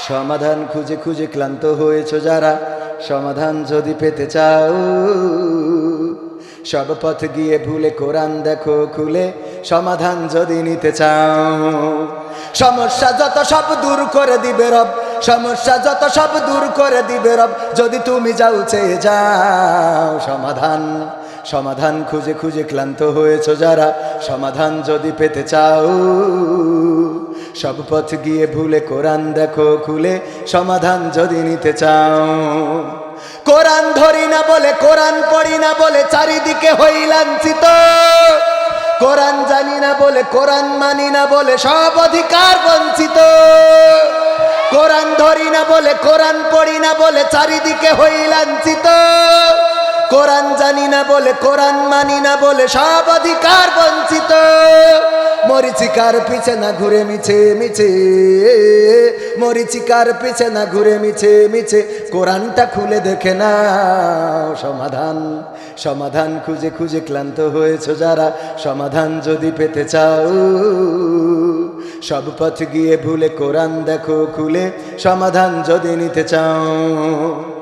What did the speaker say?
সমাধান খুঁজে খুঁজে ক্লান্ত হয়েছ যারা, সমাধান যদি পেতে চাও, সব পথ গিয়ে ভুলে কোরআন দেখো খুলে, সমাধান যদি নিতে চাও। সমস্যা যত সব দূর করে দিবে রব, সমস্যা যত সব দূর করে দিবে রব, যদি তুমি যাও চেয়ে যাও। সমাধান সমাধান খুঁজে খুঁজে ক্লান্ত হয়েছ যারা, সমাধান যদি পেতে চাও, সব পথ গিয়ে ভুলে কোরআন দেখো খুলে, সমাধান যদি নিতে চাও। কোরআন ধরি না বলে, কোরআন পড়ি না বলে চারিদিকে হই লাঞ্ছিত, কোরআন জানি না বলে, কোরআন মানি না বলে সব অধিকার বঞ্চিত। কোরআন ধরি না বলে, কোরআন পড়ি না বলে চারিদিকে হই লাঞ্ছিত, কোরআন জানি না বলে, কোরআন মানি না বলে সব অধিকার বঞ্চিত। মরিচিকার পিছে না ঘুরে মিছে মিছে, মরিচিকার পিছে না ঘুরে মিছে মিছে, কোরআনটা খুলে দেখে নাও। সমাধান সমাধান খুঁজে খুঁজে ক্লান্ত হয়েছ যারা, সমাধান যদি পেতে চাও, সব পথ গিয়ে ভুলে কোরআন দেখো খুলে, সমাধান যদি নিতে চাও।